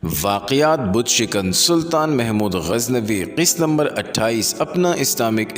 واقعات بت شکن سلطان محمود غزنوی قسط نمبر 28 اپنا اسلامک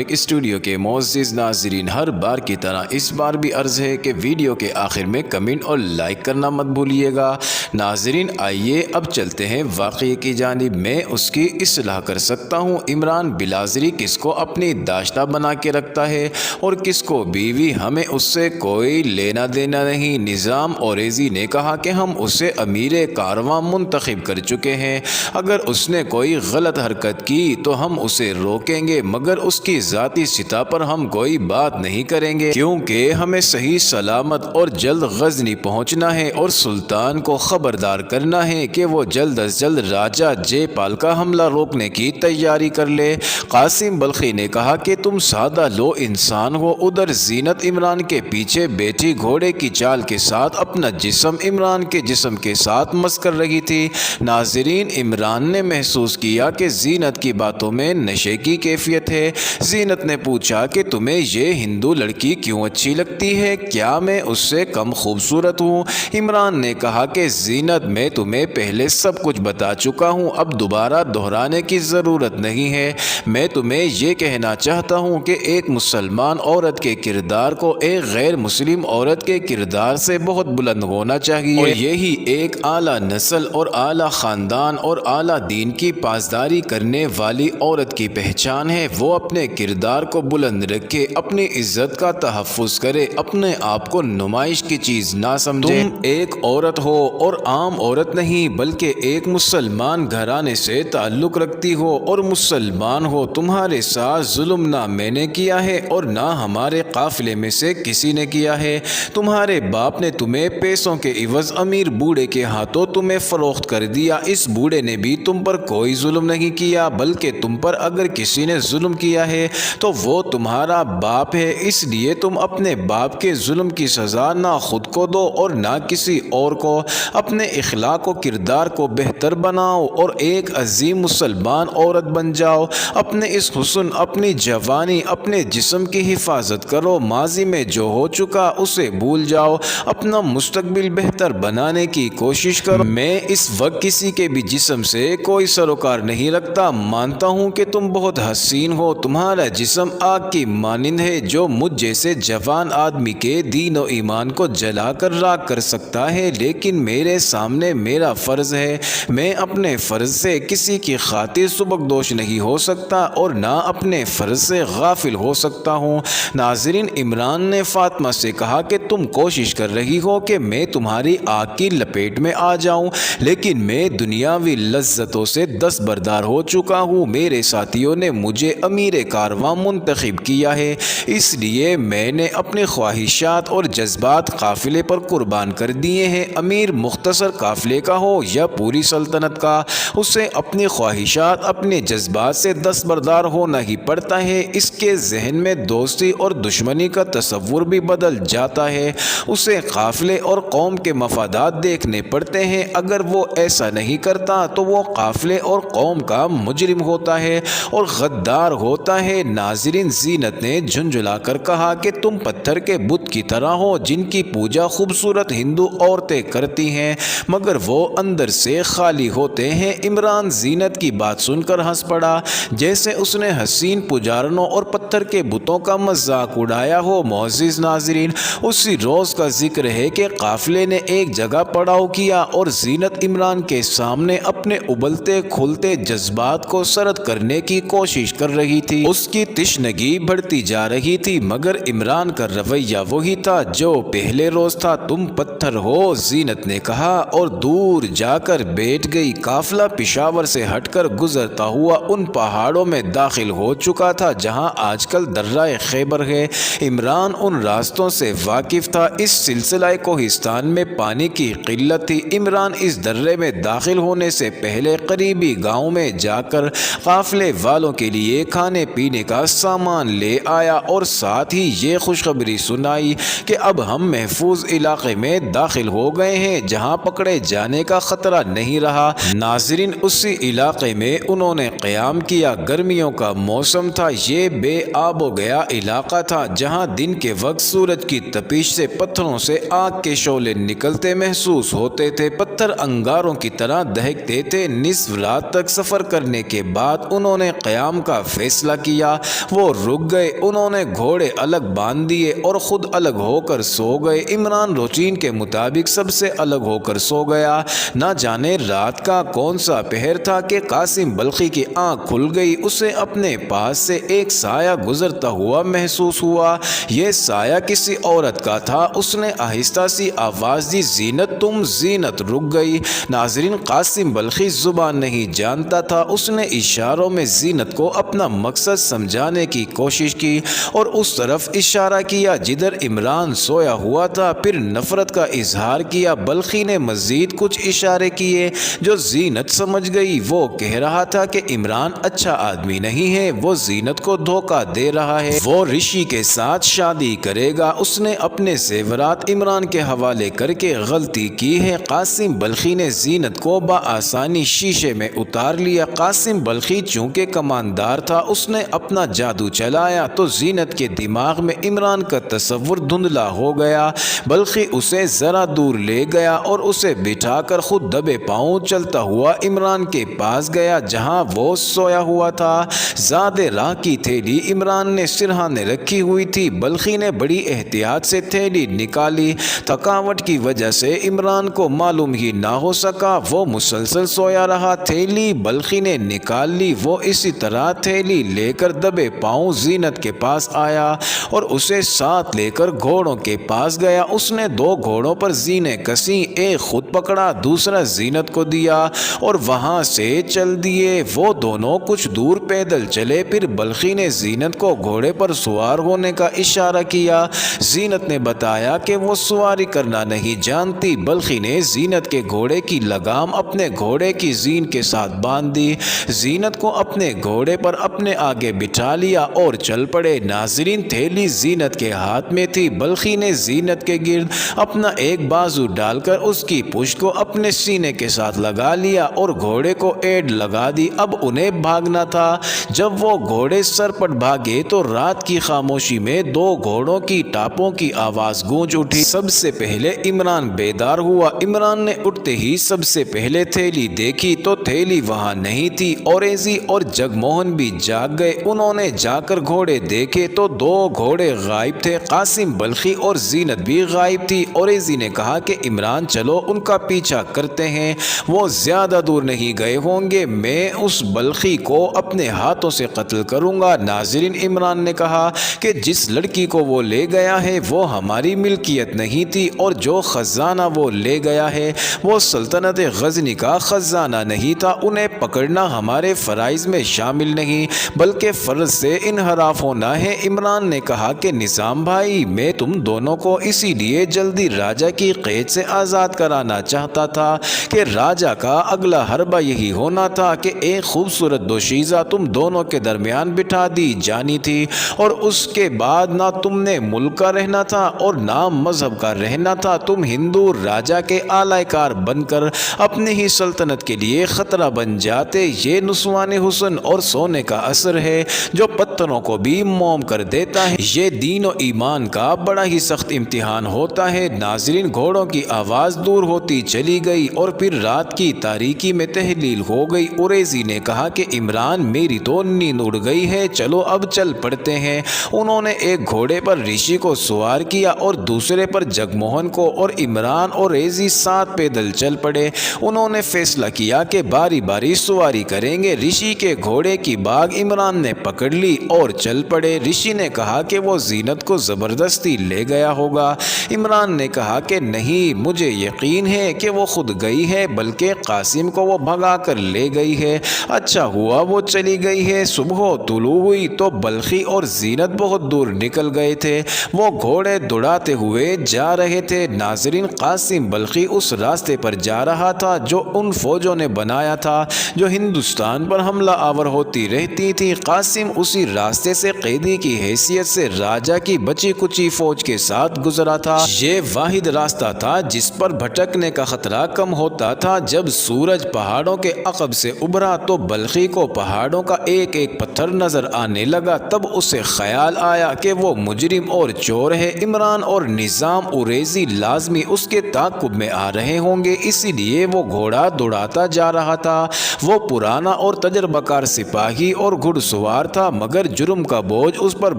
اسٹوڈیو کے معزز ناظرین، ہر بار کی طرح اس بار بھی عرض ہے کہ ویڈیو کے آخر میں کمنٹ اور لائک کرنا مت بھولیے گا۔ ناظرین آئیے اب چلتے ہیں واقعے کی جانب۔ میں اس کی اصلاح کر سکتا ہوں۔ عمران بلازری کس کو اپنی داشتہ بنا کے رکھتا ہے اور کس کو بیوی، ہمیں اس سے کوئی لینا دینا نہیں۔ نظام اوریزی نے کہا کہ ہم اسے امیر کارواں منتخب کر چکے ہیں، اگر اس نے کوئی غلط حرکت کی تو ہم اسے روکیں گے، مگر اس کی ذاتی سطح پر ہم کوئی بات نہیں کریں گے، کیونکہ ہمیں صحیح سلامت اور جلد غزنی پہنچنا ہے اور سلطان کو خبردار کرنا ہے کہ وہ جلد از جلد راجہ جے پال کا حملہ روکنے کی تیاری کر لے۔ قاسم بلخی نے کہا کہ تم سادہ لو انسان ہو۔ ادھر زینت عمران کے پیچھے بیٹھی گھوڑے کی چال کے ساتھ اپنا جسم عمران کے جسم کے ساتھ مس کر رہی تھی۔ ناظرین، عمران نے محسوس کیا کہ زینت کی باتوں میں نشے کی کیفیت ہے۔ زینت نے پوچھا کہ تمہیں یہ ہندو لڑکی کیوں اچھی لگتی ہے؟ کیا میں اس سے کم خوبصورت ہوں؟ عمران نے کہا کہ زینت، میں تمہیں پہلے سب کچھ بتا چکا ہوں، اب دوبارہ دہرانے کی ضرورت نہیں ہے۔ میں تمہیں یہ کہنا چاہتا ہوں کہ ایک مسلمان عورت کے کردار کو ایک غیر مسلم عورت کے کردار سے بہت بلند ہونا چاہیے، اور یہی ایک اعلیٰ نسل اور اعلیٰ خاندان اور اعلیٰ دین کی پاسداری کرنے والی عورت کی پہچان ہے۔ وہ اپنے کردار کو بلند رکھے، اپنی عزت کا تحفظ کرے، اپنے آپ کو نمائش کی چیز نہ سمجھے۔ تم ایک عورت ہو اور عام عورت نہیں، بلکہ ایک مسلمان گھرانے سے تعلق رکھتی ہو اور مسلمان ہو۔ تمہارے ساتھ ظلم نہ میں نے کیا ہے اور نہ ہمارے قافلے میں سے کسی نے کیا ہے۔ تمہارے باپ نے تمہیں پیسوں کے عوض امیر بوڑھے کے ہاتھوں تمہیں فروخت کر دیا۔ اس بوڑھے نے بھی تم پر کوئی ظلم نہیں کیا، بلکہ تم پر اگر کسی نے ظلم کیا ہے تو وہ تمہارا باپ ہے۔ اس لیے تم اپنے باپ کے ظلم کی سزا نہ خود کو دو اور نہ کسی اور کو۔ اپنے اخلاق و کردار کو بہتر بناؤ اور ایک عظیم مسلمان عورت بن جاؤ۔ اپنے اس حسن، اپنی جوانی، اپنے جسم کی حفاظت کرو۔ ماضی میں جو ہو چکا اسے بھول جاؤ، اپنا مستقبل بہتر بنانے کی کوشش کرو۔ میں اس وقت کسی کے بھی جسم سے کوئی سروکار نہیں رکھتا۔ مانتا ہوں کہ تم بہت حسین ہو، تمہارا جسم آگ کی مانند ہے جو مجھ جیسے جوان آدمی کے دین و ایمان کو جلا کر راکھ کر سکتا ہے، لیکن میرے سامنے میرا فرض ہے۔ میں اپنے فرض سے کسی کی خاطر سبکدوش نہیں ہو سکتا اور نہ اپنے فرض سے غافل ہو سکتا ہوں۔ ناظرین، عمران نے فاطمہ سے کہا کہ تم کوشش کر رہی ہو کہ میں تمہاری آگ کی لپیٹ میں آ جاؤں، لیکن میں دنیاوی لذتوں سے دستبردار ہو چکا ہوں۔ میرے ساتھیوں نے مجھے امیر کارواں منتخب کیا ہے، اس لیے میں نے اپنی خواہشات اور جذبات قافلے پر قربان کر دیے ہیں۔ امیر مختصر قافلے کا ہو یا پوری سلطنت کا، اسے اپنی خواہشات، اپنے جذبات سے دستبردار ہونا ہی پڑتا ہے۔ اس کے ذہن میں دوستی اور دشمنی کا تصور بھی بدل جاتا ہے۔ اسے قافلے اور قوم کے مفادات دیکھنے پڑتے ہیں۔ اگر وہ ایسا نہیں کرتا تو وہ قافلے اور قوم کا مجرم ہوتا ہے اور غدار ہوتا ہے۔ ناظرین، زینت نے جھنجھلا کر کہا کہ تم پتھر کے بت کی طرح ہو جن کی پوجا خوبصورت ہندو عورتیں کرتی ہیں، مگر وہ اندر سے خالی ہوتے ہیں۔ عمران زینت کی بات سن کر ہنس پڑا، جیسے اس نے حسین پجارنوں اور پتھر کے بتوں کا مذاق اڑایا ہو۔ معزز ناظرین، اسی روز کا ذکر ہے کہ قافلے نے ایک جگہ پڑاؤ کیا اور زینت عمران کے سامنے اپنے ابلتے کھلتے جذبات کو سرد کرنے کی کوشش کر رہی تھی۔ اس کی تشنگی بڑھتی جا رہی تھی، مگر عمران کا رویہ وہی تھا جو پہلے روز تھا۔ تم پتھر ہو، زینت نے کہا اور دور جا کر بیٹھ گئی۔ قافلہ پشاور سے ہٹ کر گزرتا ہوا ان پہاڑوں میں داخل ہو چکا تھا جہاں آج کل درہ خیبر ہے۔ عمران ان راستوں سے واقف تھا۔ اس سلسلہ کوہستان میں پانی کی قلت تھی۔ عمران اس درے میں داخل ہونے سے پہلے قریبی گاؤں میں جا کر قافلے والوں کے لیے کھانے پینے کا سامان لے آیا اور ساتھ ہی یہ خوشخبری سنائی کہ اب ہم محفوظ علاقے میں داخل ہو گئے ہیں جہاں پکڑے جانے کا خطرہ نہیں رہا۔ ناظرین، اسی علاقے میں انہوں نے قیام کیا۔ گرمیوں کا موسم تھا، یہ بے آب و گیا علاقہ تھا جہاں دن کے وقت سورج کی تپش سے پتھروں سے آگ کے شعلے نکلتے محسوس ہوتے تھے۔ تھے، پتھر انگاروں کی طرح دہکتے تھے۔ نصف رات تک سفر کرنے کے بعد انہوں نے قیام کا فیصلہ کیا۔ وہ رک گئے، انہوں نے گھوڑے الگ باندھ دیے اور خود الگ ہو کر سو گئے۔ عمران روٹین کے مطابق سب سے الگ ہو کر سو گیا۔ نہ جانے رات کا کون سا پہر تھا کہ قاسم بلخی کی آنکھ کھل گئی۔ اسے اپنے پاس سے ایک سایہ گزرتا ہوا محسوس ہوا۔ یہ سایہ کسی عورت کا تھا۔ اس نے آہستہ سی آواز دی، زینت تم؟ زینت رک گئی۔ ناظرین، قاسم بلخی زبان نہیں جانتا تھا۔ اس نے اشاروں میں زینت کو اپنا مقصد سمجھانے کی کوشش کی اور اس طرف اشارہ کیا جدھر عمران سویا ہوا تھا، پھر نفرت کا اظہار کیا۔ بلخی نے مزید کچھ اشارے کیے جو زینت سمجھ گئی۔ وہ کہہ رہا تھا کہ عمران اچھا آدمی نہیں ہے، وہ زینت کو دھوکہ دے رہا ہے، وہ رشی کے ساتھ شادی کرے گا۔ اس نے اپنے زیورات عمران کے حوالے کر کے غلطی کی ہے۔ قاسم بلخی نے زینت کو بآسانی شیشے میں اتار لیا۔ قاسم بلخی چونکہ کماندار تھا، اس نے اپنا جادو چلایا تو زینت کے دماغ میں عمران کا تصور دھندلا ہو گیا۔ بلخی اسے ذرا دور لے گیا اور اسے بٹھا کر خود دبے پاؤں چلتا ہوا عمران کے پاس گیا جہاں وہ سویا ہوا تھا۔ زیادہ راہ کی تھیلی عمران نے سرہانے رکھی ہوئی تھی۔ بلخی نے بڑی احتیاط سے تھیلی نکالی۔ تھکاوٹ کی وجہ سے عمران کو معلوم ہی نہ ہو سکا، وہ مسلسل سویا رہا۔ تھیلی بلخی نے نکال لی۔ وہ اسی طرح تھیلی لے کر دبے پاؤں زینت کے پاس آیا اور اسے ساتھ لے کر گھوڑوں کے پاس گیا۔ اس نے دو گھوڑوں پر زینے کسیں، ایک خود پکڑا، دوسرا زینت کو دیا اور وہاں سے چل دیے۔ وہ دونوں کچھ دور پیدل چلے، پھر بلخی نے زینت کو گھوڑے پر سوار ہونے کا اشارہ کیا۔ زینت نے بتایا کہ وہ سواری کرنا نہیں جانتی۔ بلخی نے زینت کے گھوڑے کی لگام اپنے گھوڑے کی زین کے ساتھ باندھ دی، زینت کو اپنے گھوڑے پر اپنے آگے بٹھا لیا اور چل پڑے۔ ناظرین، تھیلی زینت کے ہاتھ میں تھی۔ بلخی نے زینت کے گرد اپنا ایک بازو ڈال کر اس کی پشت کو اپنے سینے کے ساتھ لگا لیا اور گھوڑے کو ایڑ لگا دی۔ اب انہیں بھاگنا تھا۔ جب وہ گھوڑے سرپٹ بھاگے تو رات کی خاموشی میں دو گھوڑوں کی ٹاپوں کی آواز گونج اٹھی۔ سب سے پہلے عمران بیدار ہوا۔ عمران نے اٹھتے ہی سب سے پہلے تھیلی دیکھی تو تھیلی وہاں نہیں تھی۔ اوریزی اور جگموہن بھی جاگ گئے۔ انہوں نے جا کر گھوڑے دیکھے تو دو گھوڑے غائب تھے، قاسم بلخی اور زینت بھی غائب تھی۔ اوریزی نے کہا کہ عمران چلو ان کا پیچھا کرتے ہیں، وہ زیادہ دور نہیں گئے ہوں گے، میں اس بلخی کو اپنے ہاتھوں سے قتل کروں گا۔ ناظرین، عمران نے کہا کہ جس لڑکی کو وہ لے گیا ہے وہ ہماری ملکیت نہیں تھی اور جو خزانہ وہ لے گیا ہے وہ سلطنت غزنی کا خزانہ نہیں تھا، انہیں پکڑنا ہمارے فرائض میں شامل نہیں بلکہ فرض سے انحراف ہونا ہے۔ عمران نے کہا کہ نظام بھائی، میں تم دونوں کو اسی لیے جلدی راجہ کی قید سے آزاد کرانا چاہتا تھا کہ راجہ کا اگلا حربہ یہی ہونا تھا کہ ایک خوبصورت دوشیزہ تم دونوں کے درمیان بٹھا دی جانی تھی اور اس کے بعد نہ تم نے ملک کا رہنا تھا اور نہ مذہب کا رہنا تھا، تم ہندو راجہ کے آلائے کار بن کر اپنی ہی سلطنت کے لیے خطرہ بن جاتے۔ یہ نسوان حسن اور سونے کا اثر ہے جو پتھروں کو بھی موم کر دیتا ہے۔ یہ دین و ایمان کا بڑا ہی سخت امتحان ہوتا ہے۔ ناظرین، گھوڑوں کی آواز دور ہوتی چلی گئی اور پھر رات کی تاریکی میں تحلیل ہو گئی۔ اوریزی نے کہا کہ عمران، میری تو نیند اڑ گئی ہے، چلو اب چل پڑتے ہیں۔ انہوں نے ایک گھوڑے پر رشی کو سوار کیا اور دوسرے پر جگموہن کو، اور عمران اور اوریزی ساتھ پیدل چل پڑے۔ انہوں نے فیصلہ کیا کہ باری باری سواری کریں گے۔ رشی کے گھوڑے کی باگ عمران نے پکڑ لی اور چل پڑے۔ رشی نے کہا کہ وہ زینت کو زبردستی لے گیا ہوگا۔ عمران نے کہا کہ نہیں، مجھے یقین ہے کہ وہ خود گئی ہے، بلکہ قاسم کو وہ بھگا کر لے گئی ہے۔ اچھا ہوا وہ چلی گئی ہے۔ صبح طلوع ہوئی تو بلخی اور زینت بہت دور نکل گئے تھے۔ وہ گھوڑے دوڑاتے ہوئے جا رہے تھے۔ ناظرین، قاسم بلخی اس راستے پر جا رہا تھا جو ان فوجوں نے بنایا تھا جو ہندوستان پر حملہ آور ہوتی رہتی تھی۔ قاسم اسی راستے سے قیدی کی حیثیت سے راجہ کی بچی کچی فوج کے ساتھ گزرا تھا۔ یہ واحد راستہ تھا جس پر بھٹکنے کا خطرہ کم ہوتا تھا۔ جب سورج پہاڑوں کے عقب سے ابھرا تو بلخی کو پہاڑوں کا ایک ایک پتھر نظر آنے لگا۔ تب اسے خیال آیا کہ وہ مجرم اور چور ہے۔ عمران اور نظام اوریزی لازمی اس کے تعاقب میں آ رہے ہوں گے، اسی لیے وہ گھوڑا دوڑاتا جا رہا تھا۔ وہ پرانا اور تجربہ کار سپاہی اور گھڑ سوار تھا، مگر جرم کا بوجھ اس پر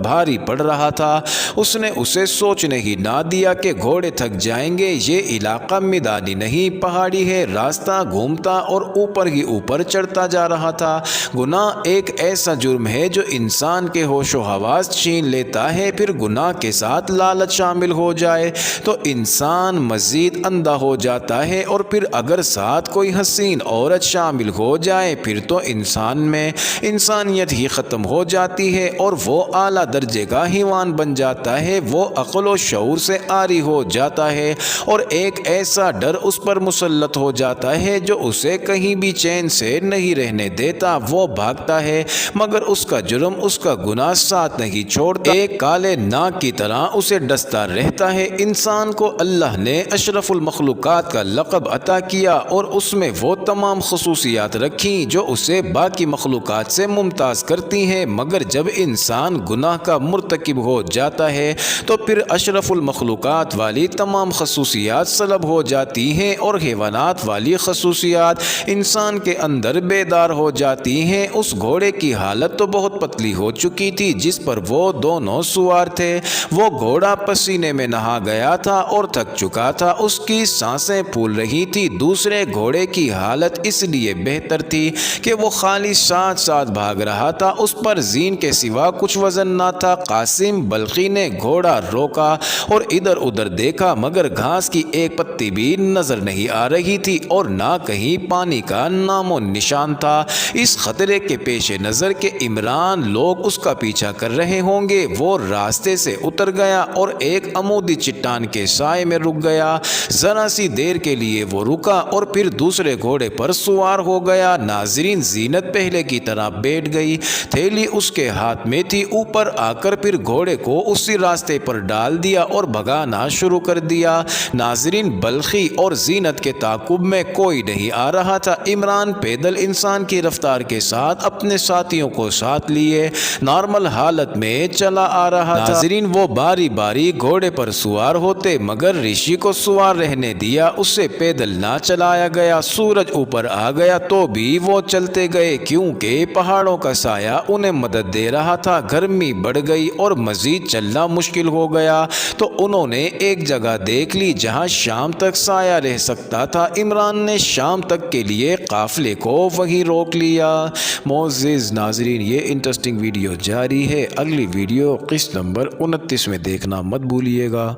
بھاری پڑ رہا تھا۔ اس نے اسے سوچنے ہی نہ دیا کہ گھوڑے تھک جائیں گے، یہ علاقہ میدانی نہیں پہاڑی ہے۔ راستہ گھومتا اور اوپر ہی اوپر چڑھتا جا رہا تھا۔ گناہ ایک ایسا جرم ہے جو انسان کے ہوش و حواس چھین لیتا ہے، پھر گناہ کے ساتھ لالچ شامل ہو جائے تو انسان مزید اندھا ہو جاتا ہے، اور پھر اگر ساتھ کوئی حسین عورت شامل ہو جائے پھر تو انسان میں انسانیت ہی ختم ہو جاتی ہے اور وہ اعلیٰ درجے کا حیوان بن جاتا ہے۔ وہ عقل و شعور سے عاری ہو جاتا ہے اور ایک ایسا ڈر اس پر مسلط ہو جاتا ہے جو اسے کہیں بھی چین سے نہیں رہنے دیتا۔ وہ بھاگتا ہے مگر اس کا جرم، اس کا گناہ ساتھ نہیں چھوڑتا، ایک کالے ناگ کی طرح اسے ڈستا رہتا ہے۔ انسان کو اللہ نے اشرف المخلوقات کا لقب عطا کیا اور اس میں وہ تمام خصوصیات رکھیں جو اسے باقی مخلوقات سے ممتاز کرتی ہیں، مگر جب انسان گناہ کا مرتکب ہو جاتا ہے تو پھر اشرف المخلوقات والی تمام خصوصیات سلب ہو جاتی ہیں اور حیوانات والی خصوصیات انسان کے اندر بیدار ہو جاتی ہیں۔ اس گھوڑے کی حالت تو بہت پتلی ہو چکی تھی جس پر وہ دونوں سوار تھے۔ وہ گھوڑا پسینے میں نہا گیا تھا اور تھک چکا تھا، اس کی سانسیں پھول رہی تھی۔ دوسرے گھوڑے کی حالت اس لیے بہتر تھی کہ وہ خالی ساتھ ساتھ بھاگ رہا تھا، اس پر زین کے سوا کچھ وزن نہ تھا۔ قاسم بلخی نے گھوڑا روکا اور ادھر ادھر دیکھا مگر گھاس کی ایک پتی بھی نظر نہیں آ رہی تھی اور نہ کہیں پانی کا نام و نشان تھا۔ اس خطرے کے پیش نظر کہ عمران لوگ اس کا پیچھا کر رہے ہوں گے، وہ راستے سے اتر گیا اور ایک عمودی چٹان کے سائے میں رک گیا۔ ذرا سی دیر کے لیے وہ رکا اور پھر دوسرے گھوڑے پر سوار ہو گیا۔ ناظرین، زینت پہلے کی طرح بیٹھ گئی، تھیلی اس کے ہاتھ میں تھی، اوپر آ کر پھر گھوڑے کو اسی راستے پر ڈال دیا اور بھگانا شروع کر دیا۔ ناظرین، بلخی اور زینت کے تعاقب میں کوئی نہیں آ رہا تھا۔ عمران پیدل انسان کی رفتار کے ساتھ اپنے ساتھیوں کو ساتھ لیے نارمل حالت میں چلا آ رہا تھا۔ ناظرین، وہ باری باری گھوڑے پر سوار ہوتے مگر رشی کو سوار رہنے دیا، اسے پیدل نہ چلایا گیا۔ سورج اوپر آ گیا تو بھی وہ چلتے گئے کیونکہ پہاڑوں کا سایہ انہیں مدد دے رہا تھا۔ گرمی بڑھ گئی اور مزید چلنا مشکل ہو گیا تو انہوں نے ایک جگہ دیکھ لی جہاں شام تک سایہ رہ سکتا تھا۔ عمران نے شام تک کے لیے قافلے کو وہیں روک لیا۔ معزز ناظرین، یہ انٹرسٹنگ ویڈیو جاری ہے، اگلی ویڈیو قسط نمبر 29 میں دیکھنا مت بھولیے گا۔